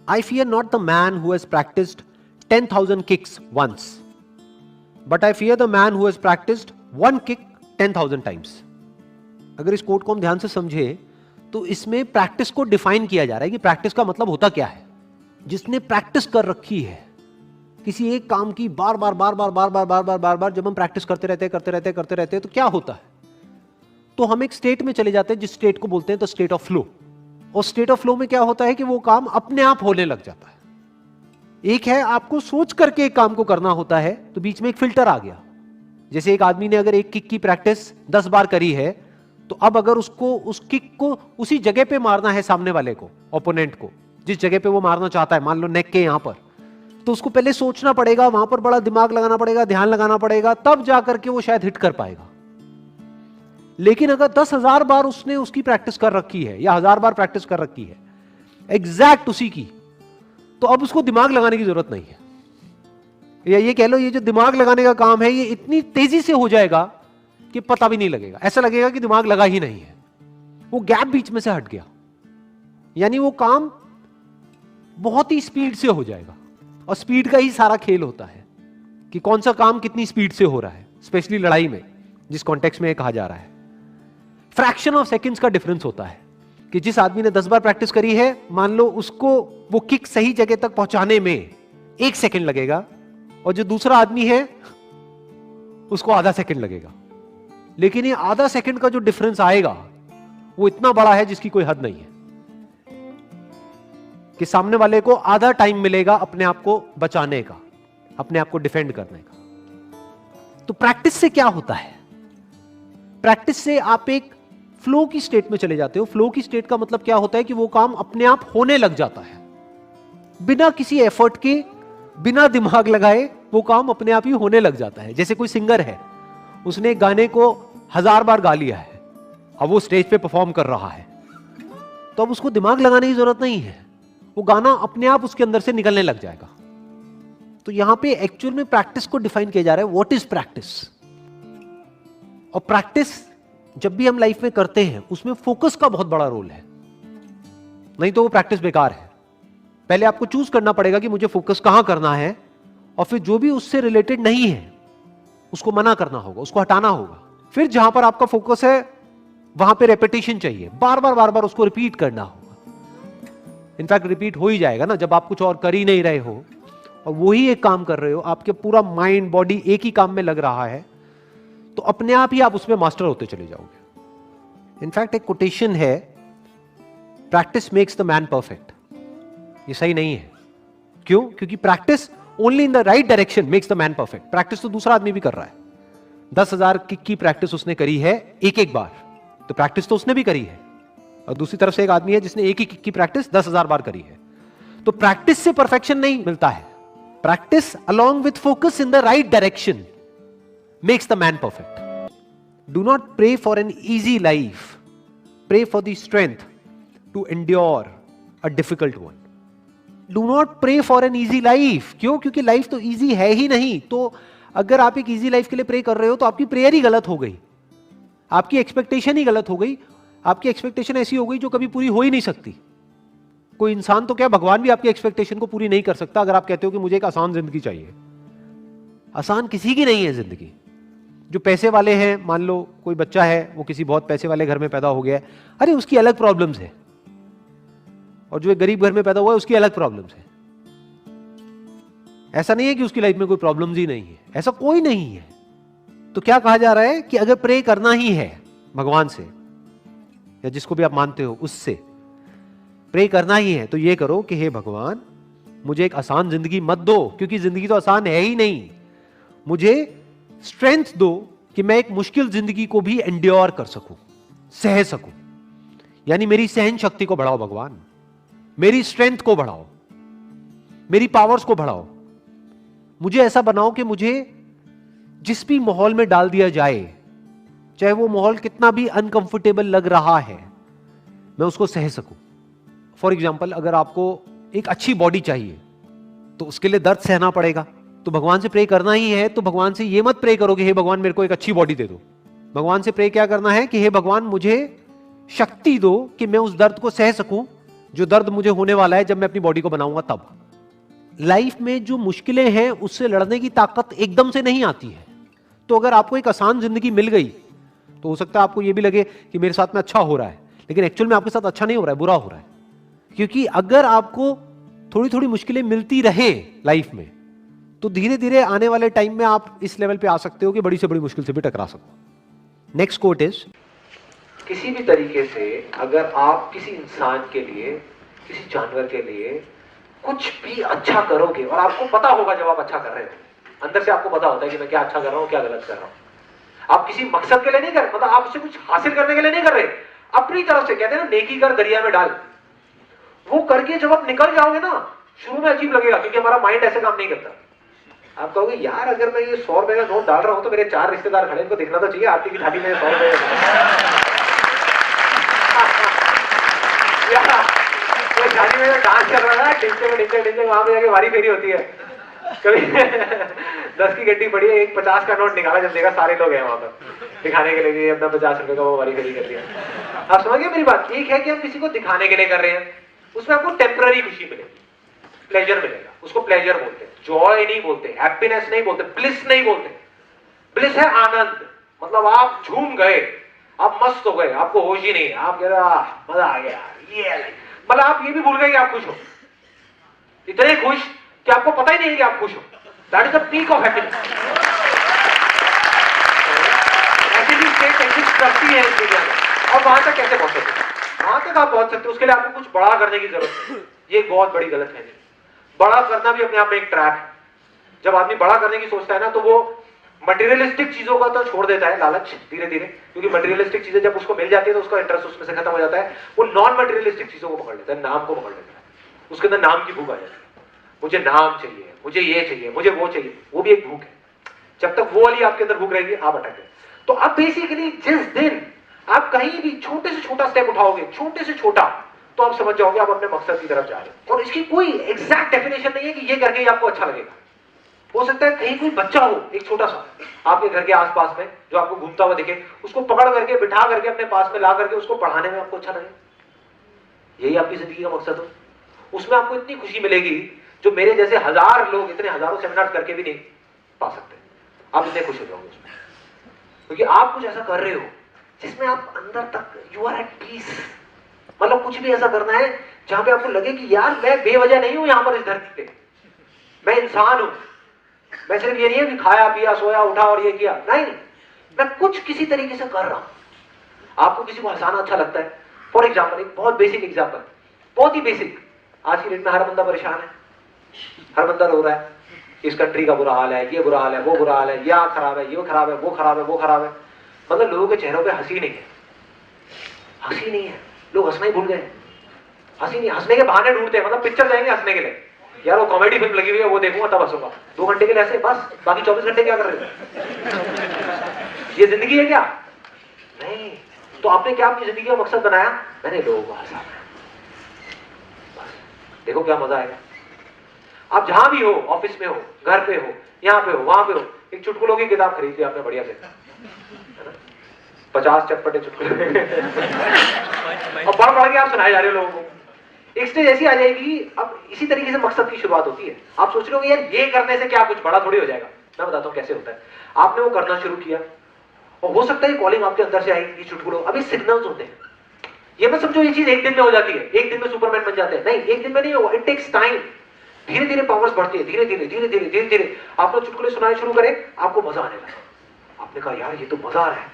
I fear not the man who has practiced 10,000 kicks once, but I fear the man who has practiced one kick 10,000 times. अगर इस coat को हम ध्यान से समझे तो इसमें प्रैक्टिस को डिफाइन किया जा रहा है कि प्रैक्टिस का मतलब होता क्या है. जिसने प्रैक्टिस कर रखी है किसी एक काम की बार बार बार बार बार बार बार बार बार बार जब हम प्रैक्टिस करते रहते हैं तो क्या होता है, तो हम एक स्टेट में चले जाते हैं जिस स्टेट को बोलते हैं द स्टेट ऑफ फ्लो. और स्टेट ऑफ फ्लो में क्या होता है कि वो काम अपने आप होने लग जाता है. एक है आपको सोच करके एक काम को करना होता है, तो बीच में एक फिल्टर आ गया. जैसे एक आदमी ने अगर एक किक की प्रैक्टिस 10 बार करी है, तो अब अगर उसको उस किक को उसी जगह पे मारना है सामने वाले को, ओपोनेंट को, जिस जगह पे वो मारना चाहता है, मान लो नेक के यहां पर, तो उसको पहले सोचना पड़ेगा, वहां पर बड़ा दिमाग लगाना पड़ेगा, ध्यान लगाना पड़ेगा, तब जाकर के वो शायद हिट कर पाएगा. लेकिन अगर 10,000 बार उसने उसकी प्रैक्टिस कर रखी है या 1000 बार प्रैक्टिस कर रखी है एग्जैक्ट उसी की, तो अब उसको दिमाग लगाने की जरूरत नहीं है. या ये कह लो, ये जो दिमाग लगाने का काम है ये इतनी तेजी से हो जाएगा कि पता भी नहीं लगेगा. ऐसा लगेगा कि दिमाग लगा ही नहीं है, वो गैप बीच में से हट गया. यानी वो काम बहुत ही स्पीड से हो जाएगा. और स्पीड का ही सारा खेल होता है कि कौन सा काम कितनी स्पीड से हो रहा है, स्पेशली लड़ाई में जिस कॉन्टेक्स्ट में कहा जा रहा है. फ्रैक्शन ऑफ सेकंड्स का डिफरेंस होता है कि जिस आदमी ने 10 बार प्रैक्टिस करी है, मान लो उसको वो किक सही जगह तक पहुंचाने में 1 सेकंड लगेगा, और जो दूसरा आदमी है उसको आधा सेकंड लगेगा. लेकिन ये आधा सेकंड का जो डिफरेंस आएगा वो इतना बड़ा है जिसकी कोई हद नहीं है, कि सामने वाले को आधा टाइम मिलेगा अपने आप को बचाने का, अपने आप को डिफेंड करने का. तो प्रैक्टिस से क्या होता है? प्रैक्टिस से आप एक फ्लो की स्टेट में चले जाते हो. फ्लो की स्टेट का मतलब क्या होता है कि वो काम अपने आप होने लग जाता है, बिना किसी एफर्ट के, बिना दिमाग लगाए वो काम अपने आप ही होने लग जाता है. जैसे कोई सिंगर है, उसने गाने को 1000 बार गा लिया है, अब वो स्टेज पे परफॉर्म कर रहा है, तो अब उसको दिमाग लगाने की जरूरत नहीं है, वो गाना अपने आप उसके अंदर से निकलने लग जाएगा. तो यहां पे एक्चुअल में प्रैक्टिस को डिफाइन किया जा रहा है, व्हाट इज प्रैक्टिस. और प्रैक्टिस जब भी हम लाइफ में करते हैं उसमें फोकस का बहुत बड़ा रोल है, नहीं तो वो प्रैक्टिस बेकार है. पहले आपको चूज करना पड़ेगा कि मुझे फोकस कहां करना है, और फिर जो भी उससे रिलेटेड नहीं है उसको मना करना होगा, उसको हटाना होगा. फिर जहां पर आपका फोकस है वहां पे रेपिटेशन चाहिए, बार बार उसको रिपीट करना होगा. इनफैक्ट रिपीट हो ही जाएगा ना, जब आप कुछ और कर ही नहीं रहे हो और वही एक काम कर रहे हो, आपके पूरा माइंड बॉडी एक ही काम में लग रहा है, तो अपने आप ही आप उसमें मास्टर होते चले जाओगे. इनफैक्ट एक कोटेशन है, practice makes the man perfect. ये सही नहीं है. क्यों? क्योंकि practice only in the right direction makes the man perfect. Practice तो दूसरा आदमी भी कर रहा है. 10,000 किक की प्रैक्टिस उसने करी है एक बार, तो प्रैक्टिस तो उसने भी करी है. और दूसरी तरफ से एक आदमी है जिसने एक ही किक की प्रैक्टिस 10,000 बार करी है. तो प्रैक्टिस से परफेक्शन नहीं मिलता है. Practice along with focus in the right direction makes the man perfect. Do not pray for an easy life. Pray for the strength to endure a difficult one. Do not pray for an easy life. क्यों? क्योंकि life तो easy है ही नहीं. तो अगर आप एक easy life के लिए प्रे कर रहे हो तो आपकी प्रेयर ही गलत हो गई, आपकी एक्सपेक्टेशन ही गलत हो गई. आपकी एक्सपेक्टेशन ऐसी हो गई जो कभी पूरी हो ही नहीं सकती. कोई इंसान तो क्या, भगवान भी आपकी एक्सपेक्टेशन को पूरी नहीं कर सकता. अगर आप कहते हो कि मुझे एक आसान जिंदगी चाहिए, आसान किसी की नहीं है जिंदगी. जो पैसे वाले हैं, मान लो कोई बच्चा है, वो किसी बहुत पैसे वाले घर में पैदा हो गया है, अरे उसकी अलग प्रॉब्लम्स है. और जो एक गरीब घर में पैदा हुआ है उसकी अलग प्रॉब्लम्स है. ऐसा नहीं है कि उसकी लाइफ में कोई प्रॉब्लम्स ही नहीं है, ऐसा कोई नहीं है. तो क्या कहा जा रहा है कि अगर प्रे करना ही है भगवान से, या जिसको भी आप मानते हो उससे प्रे करना ही है, तो ये करो कि हे भगवान, मुझे एक आसान जिंदगी मत दो, क्योंकि जिंदगी तो आसान है ही नहीं. मुझे स्ट्रेंथ दो कि मैं एक मुश्किल जिंदगी को भी एंड्योर कर सकूं, सह सकूं. यानी मेरी सहन शक्ति को बढ़ाओ भगवान, मेरी स्ट्रेंथ को बढ़ाओ, मेरी पावर्स को बढ़ाओ. मुझे ऐसा बनाओ कि मुझे जिस भी माहौल में डाल दिया जाए, चाहे वो माहौल कितना भी अनकंफर्टेबल लग रहा है, मैं उसको सह सकूं. फॉर एग्जाम्पल, अगर आपको एक अच्छी बॉडी चाहिए तो उसके लिए दर्द सहना पड़ेगा. तो भगवान से प्रे करना ही है, तो भगवान से ये मत प्रे करो कि हे भगवान मेरे को एक अच्छी बॉडी दे दो. भगवान से प्रे क्या करना है कि हे भगवान मुझे शक्ति दो कि मैं उस दर्द को सह सकूं, जो दर्द मुझे होने वाला है जब मैं अपनी बॉडी को बनाऊंगा तब। लाइफ में जो मुश्किलें हैं उससे लड़ने की ताकत एकदम से नहीं आती है। तो अगर आपको एक आसान जिंदगी मिल गई तो हो सकता है आपको यह भी लगे कि मेरे साथ में अच्छा हो रहा है, लेकिन एक्चुअल में आपके साथ अच्छा नहीं हो रहा है, बुरा हो रहा है। क्योंकि अगर आपको थोड़ी थोड़ी मुश्किलें मिलती रहे लाइफ में तो धीरे धीरे आने वाले टाइम में आप इस लेवल पे आ सकते हो कि बड़ी से बड़ी मुश्किल से भी टकरा सको। नेक्स्ट कोट इज, किसी भी तरीके से अगर आप किसी इंसान के लिए, किसी जानवर के लिए कुछ भी अच्छा करोगे, और आपको पता होगा जब आप अच्छा कर रहे हो, अंदर से आपको पता होता है कि मैं क्या अच्छा कर रहा हूं, क्या गलत कर रहा हूं। आप किसी मकसद के लिए नहीं कर रहे, मतलब आप उससे कुछ हासिल करने के लिए नहीं कर रहे, अपनी तरफ से। कहते हैं ना, नेकी कर दरिया में डाल। वो करके जब आप निकल जाओगे ना, शुरू में अजीब लगेगा क्योंकि हमारा माइंड ऐसे काम नहीं करता। आप कहोगे यार अगर मैं ये 100 रुपए का नोट डाल रहा हूं तो मेरे 4 रिश्तेदार खड़े, इनको दिखना तो चाहिए आरती की थाली में 100 रुपए। शादी में डांस कर रहा है, ढिंचे वहां पे जाके वारी फेरी होती है। कभी 10 की गड्डी पड़ी है, एक 50 का नोट निकाला, जब देखा सारे लोग हैं वहां पर दिखाने के लिए अपना 50 रुपए का वो वारी फेरी कर दिया। आप समझ गए मेरी बात? एक है कि हम किसी को दिखाने के लिए कर रहे हैं, उसमें आपको टेम्पररी खुशी मिलेगी, प्लेजर मिलेगा, उसको प्लेजर बोलते हैं, जॉय नहीं बोलते, हैप्पीनेस नहीं बोलते, ब्लिस नहीं बोलते। ब्लिस है आनंद, मतलब आप झूम गए, आप मस्त हो गए, आपको होश ही नहीं, आप कह रहे मजा आ गया, ये मतलब आप ये भी भूल गए कि आप खुश हो, इतने खुश कि आपको पता ही नहीं है कि आप खुश हो। That is the peak of happiness. ऐसी भी स्टेट एग्जिस्ट करती है इस दुनिया में, और वहां तक कैसे पहुंच सकते हैं? वहां तक आप पहुंच सकते हो, उसके लिए आपको कुछ बड़ा करने की जरूरत है। ये एक बहुत बड़ी गलत है। बड़ा करना भी अपने आप में एक ट्रैप है। जब आदमी बड़ा करने की सोचता है ना, तो वो मटेरियलिस्टिक चीजों का तो छोड़ देता है, लालच धीरे धीरे, क्योंकि मटेरियलिस्टिक चीजें जब उसको मिल जाती है तो उसका इंटरेस्ट उसमें से खत्म हो जाता है। वो नॉन मटेरियलिस्टिक चीजों को पकड़ लेता है, नाम को पकड़ लेता है, उसके अंदर नाम की भूख आ जाती है। मुझे नाम चाहिए, मुझे ये चाहिए, मुझे वो चाहिए, वो भी एक भूख है। जब तक वो वाली आपके अंदर भूख रहेगी, आप अटक गए। तो अब बेसिकली जिस दिन आप कहीं भी छोटे से छोटा स्टेप उठाओगे, छोटे से छोटा, तो आप समझ जाओगे आप अपने मकसद की तरफ जा रहे हो। और इसकी कोई एग्जैक्ट डेफिनेशन नहीं है कि ये करके आपको अच्छा लगेगा। हो सकता है कहीं कोई बच्चा हो, एक छोटा सा आपके घर के आसपास में, जो आपको घूमता हुआ दिखे, उसको पकड़ करके बिठा करके अपने पास में ला करके उसको पढ़ाने में आपको अच्छा लगे। यही आपकी जिंदगी का मकसद हो, उसमें आपको इतनी खुशी मिलेगी जो मेरे जैसे 1000 लोग इतने हजारों सेमिनार करके भी नहीं पा सकते। आप इतने खुश हो जाओगे उसमें, क्योंकि आप कुछ ऐसा कर रहे हो जिसमें आप अंदर तक यू आर एट पीस। मतलब कुछ भी ऐसा करना है जहां पे आपको लगे कि यार मैं बेवजह नहीं हूं यहां पर इस धरती पे, मैं इंसान हूं। मैं सिर्फ ये नहीं है कि खाया पिया सोया उठा और ये किया, नहीं, मैं कुछ किसी तरीके से कर रहा हूं। आपको किसी को हंसाना अच्छा लगता है, फॉर एग्जाम्पल, एक बहुत बेसिक एग्जाम्पल, बहुत ही बेसिक। आज की डेट में हर बंदा परेशान है, हर बंदा रो रहा है, इस कंट्री का बुरा हाल है, ये बुरा हाल है, वो बुरा हाल है, यह खराब है, ये खराब है, वो खराब है, वो खराब है। मतलब लोगों के चेहरों पे हंसी नहीं है, हंसी नहीं है, लोग हंसना ही भूल गए। हंसी नहीं, हंसने के बहाने ढूंढते हैं। मतलब पिक्चर जाएंगे हंसने के लिए, यार वो कॉमेडी फिल्म लगी हुई है वो देखूंगा तब हंसूंगा, 2 घंटे के लिए ऐसे बस, बाकी 24 घंटे क्या कर रहे हो? ये जिंदगी है क्या? नहीं। तो आपने क्या अपनी जिंदगी का मकसद बनाया? मैंने लोगों को हंसाना है, बस देखो क्या मजा आएगा। आप जहां भी हो, ऑफिस में हो, घर पे हो, यहाँ पे हो, वहां पे हो, एक चुटकुलों की किताब खरीद ली आपने बढ़िया से, 50 चटपटे चुटकुले और पढ़ पढ़ के आप सुनाए जा रहे हो लोगों को। एक स्टेज ऐसी आ जाएगी, अब इसी तरीके से मकसद की शुरुआत होती है। आप सोच रहे हो यार ये करने से क्या कुछ बड़ा थोड़ी हो जाएगा। मैं बताता हूँ कैसे होता है। आपने वो करना शुरू किया और हो सकता है कॉलिंग आपके अंदर से आएगी, चुटकुलों। अभी सिग्नल्स होते हैं, ये मत समझो ये चीज एक दिन में हो जाती है, एक दिन में सुपरमैन बन जाते हैं, नहीं, एक दिन में नहीं होगा, इट टेक्स टाइम। धीरे धीरे पावर्स बढ़ती है, धीरे धीरे धीरे धीरे धीरे धीरे आपने चुटकुले सुनाने शुरू करे, आपको मजा आने लगा। आपने कहा यार ये तो मजा आ रहा है,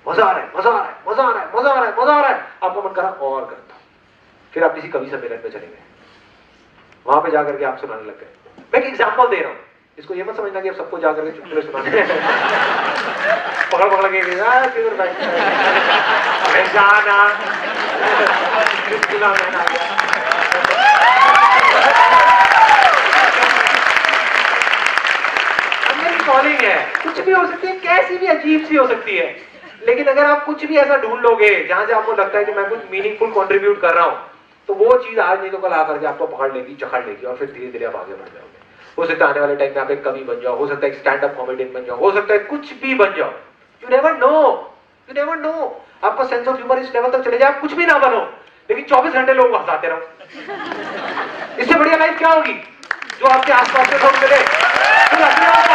मजा आ रहा है, मजा आ रहा है, मजा आ रहा है, मजा आ रहा है, मजा आ रहा है। आपको मन करा और करता। फिर आप किसी कवि सम्मेलन में चले गए, वहां पे जाकर के आप सुनाने लग गए। मैं एक एग्जांपल दे रहा हूं, इसको ये मत समझना कि आप सबको जाकर के चुटकुले सुनाने पकड़ पकड़ के जाना चुटकुला मैंने आ गया। कॉलिंग है, कुछ भी हो सकती है, कैसी भी अजीब सी हो सकती है, लेकिन अगर आप कुछ भी ऐसा ढूंढ लोगे जहां से आपको लगता है कि मैं कुछ मीनिंगफुल कंट्रीब्यूट कर रहा हूं, तो वो चीज आज नहीं तो कल आकर के आपको पकड़ लेगी, जकड़ लेगी, और फिर धीरे धीरे आप आगे बढ़ जाओगे। हो सकता है आने वाले टाइम में आप एक कवि बन जाओ, हो सकता है एक स्टैंड अप कॉमेडियन बन जाओ, हो सकता है कुछ भी बन जाओ। You never know, you never know. आपका सेंस ऑफ ह्यूमर इस लेवल तक चले जाए, आप कुछ भी ना बनो, लेकिन 24 घंटे लोगों को हंसाते रहो। इससे बढ़िया लाइफ क्या होगी? जो आपके आसपास के लोग मिले, फिर अपने आप